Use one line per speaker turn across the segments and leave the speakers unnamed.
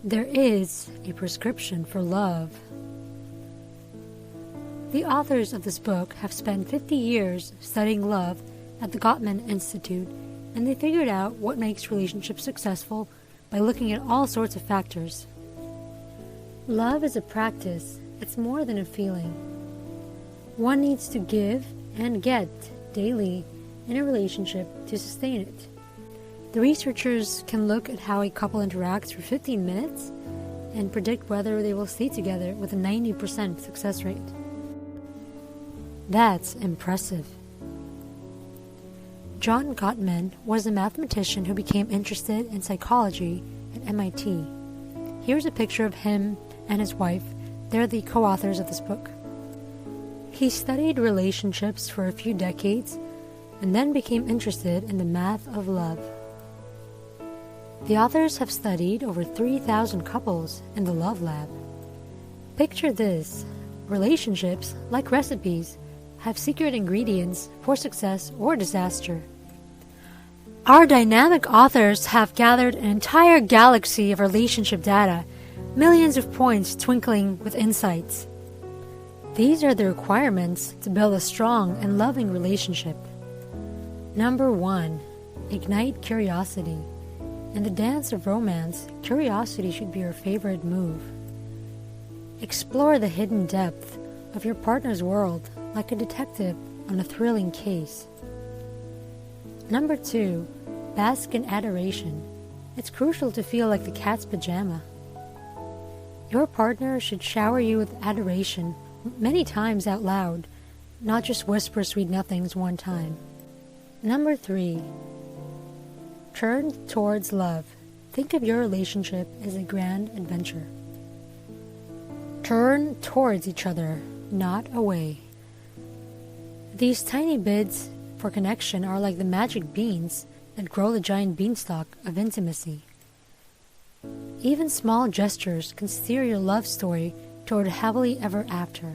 There is a prescription for love. The authors of this book have spent 50 years studying love at the Gottman Institute, and they figured out what makes relationships successful by looking at all sorts of factors. Love is a practice. It's more than a feeling. One needs to give and get daily in a relationship to sustain it. The researchers can look at how a couple interacts for 15 minutes and predict whether they will stay together with a 90% success rate. That's impressive. John Gottman was a mathematician who became interested in psychology at MIT. Here's a picture of him and his wife. They're the co-authors of this book. He studied relationships for a few decades and then became interested in the math of love. The authors have studied over 3,000 couples in the Love Lab. Picture this: relationships, like recipes, have secret ingredients for success or disaster. Our dynamic authors have gathered an entire galaxy of relationship data, millions of points twinkling with insights. These are the requirements to build a strong and loving relationship. Number 1. Ignite curiosity. In the dance of romance, curiosity should be your favorite move. Explore the hidden depth of your partner's world like a detective on a thrilling case. Number 2. Bask in adoration. It's crucial to feel like the cat's pajama. Your partner should shower you with adoration many times out loud, not just whisper sweet nothings one time. Number 3. Turn towards love. Think of your relationship as a grand adventure. Turn towards each other, not away. These tiny bits for connection are like the magic beans that grow the giant beanstalk of intimacy. Even small gestures can steer your love story toward happily ever after.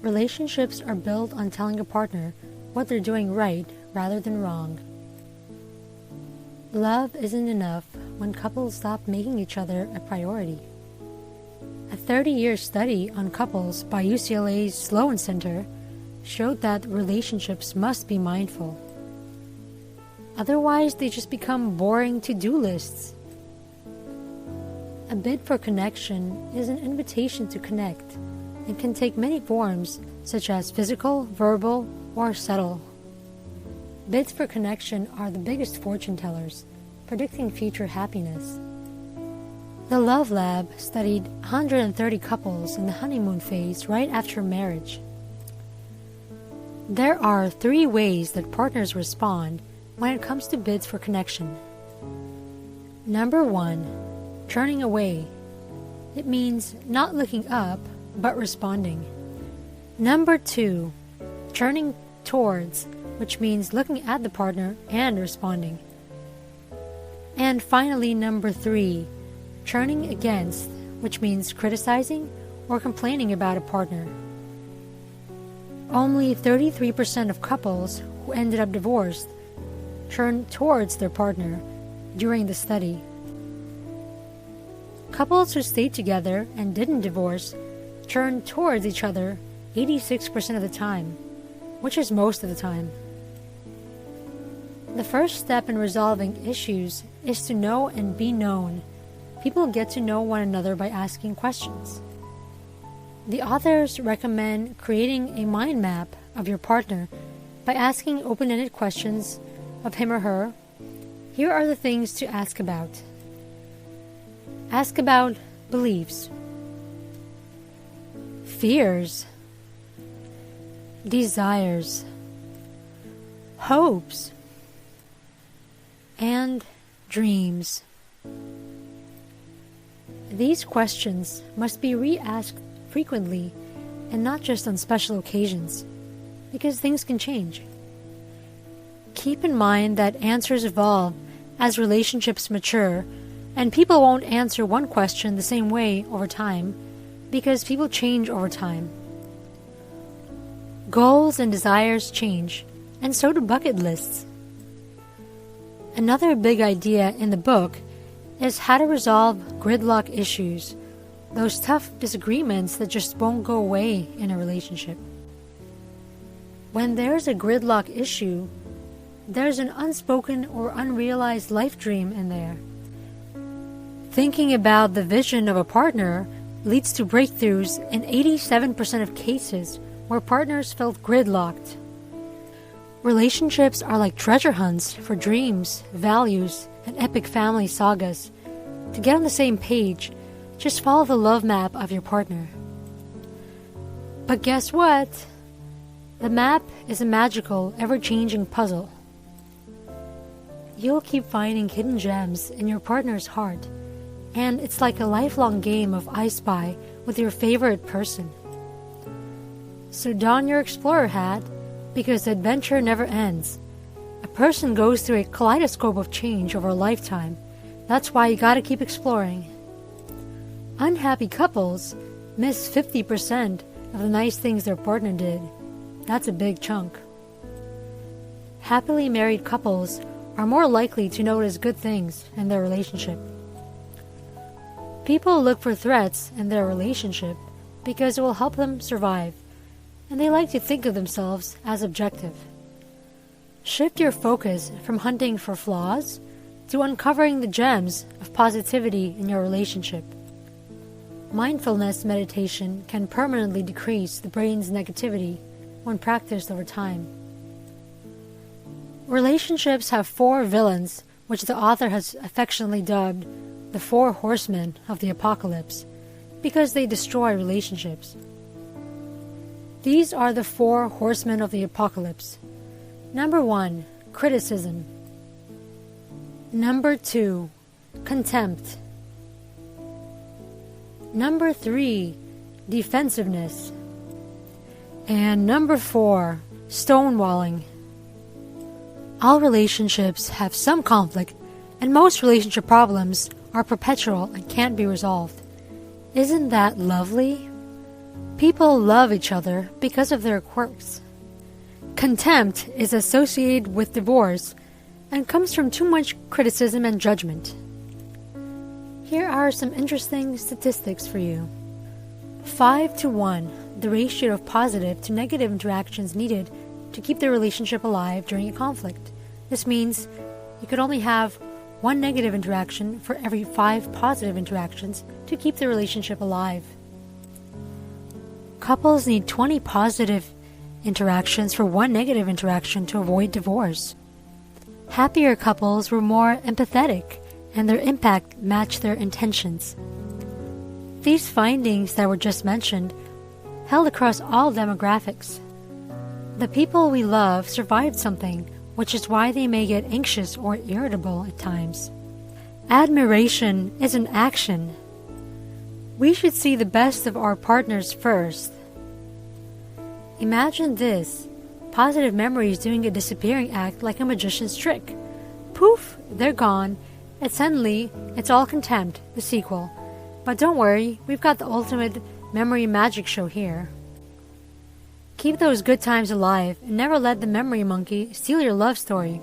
Relationships are built on telling a partner what they're doing right rather than wrong. Love isn't enough when couples stop making each other a priority. A 30-year study on couples by UCLA's Sloan Center showed that relationships must be mindful. Otherwise, they just become boring to-do lists. A bid for connection is an invitation to connect and can take many forms, such as physical, verbal, or subtle. Bids for connection are the biggest fortune tellers, predicting future happiness. The Love Lab studied 130 couples in the honeymoon phase right after marriage. There are 3 ways that partners respond when it comes to bids for connection. Number 1. Turning away. It means not looking up, but responding. Number 2. Turning towards, which means looking at the partner and responding. And finally, number 3. Turning against, which means criticizing or complaining about a partner. Only 33% of couples who ended up divorced turned towards their partner during the study. Couples who stayed together and didn't divorce turned towards each other 86% of the time, which is most of the time. The first step in resolving issues is to know and be known. People get to know one another by asking questions. The authors recommend creating a mind map of your partner by asking open-ended questions of him or her. Here are the things to ask about. Ask about beliefs, fears, desires, hopes, and dreams. These questions must be re-asked frequently and not just on special occasions, because things can change. Keep in mind that answers evolve as relationships mature, and people won't answer one question the same way over time because people change over time. Goals and desires change, and so do bucket lists. Another big idea in the book is how to resolve gridlock issues, those tough disagreements that just won't go away in a relationship. When there's a gridlock issue, there's an unspoken or unrealized life dream in there. Thinking about the vision of a partner leads to breakthroughs in 87% of cases where partners felt gridlocked. Relationships are like treasure hunts for dreams, values, and epic family sagas. To get on the same page, just follow the love map of your partner. But guess what? The map is a magical, ever-changing puzzle. You'll keep finding hidden gems in your partner's heart, and it's like a lifelong game of I Spy with your favorite person. So don your explorer hat, because the adventure never ends. A person goes through a kaleidoscope of change over a lifetime. That's why you gotta keep exploring. Unhappy couples miss 50% of the nice things their partner did. That's a big chunk. Happily married couples are more likely to notice good things in their relationship. People look for threats in their relationship because it will help them survive, and they like to think of themselves as objective. Shift your focus from hunting for flaws to uncovering the gems of positivity in your relationship. Mindfulness meditation can permanently decrease the brain's negativity when practiced over time. Relationships have 4 villains, which the author has affectionately dubbed the 4 horsemen of the apocalypse, because they destroy relationships. These are the 4 horsemen of the apocalypse. Number 1, criticism. Number 2, contempt. Number 3, defensiveness. And number 4, stonewalling. All relationships have some conflict, and most relationship problems are perpetual and can't be resolved. Isn't that lovely? People love each other because of their quirks. Contempt is associated with divorce and comes from too much criticism and judgment. Here are some interesting statistics for you. 5-to-1, the ratio of positive to negative interactions needed to keep the relationship alive during a conflict. This means you could only have 1 negative interaction for every 5 positive interactions to keep the relationship alive. Couples need 20 positive interactions for 1 negative interaction to avoid divorce. Happier couples were more empathetic, and their impact matched their intentions. These findings that were just mentioned held across all demographics. The people we love survived something, which is why they may get anxious or irritable at times. Admiration is an action. We should see the best of our partners first. Imagine this: positive memories doing a disappearing act like a magician's trick. Poof, they're gone, and suddenly it's all contempt, the sequel. But don't worry, we've got the ultimate memory magic show here. Keep those good times alive and never let the memory monkey steal your love story.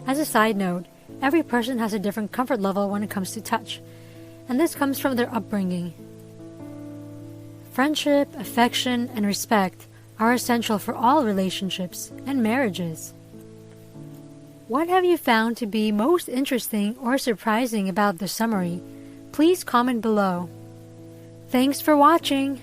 As a side note, every person has a different comfort level when it comes to touch, and this comes from their upbringing. Friendship, affection, and respect are essential for all relationships and marriages. What have you found to be most interesting or surprising about the summary? Please comment below. Thanks for watching!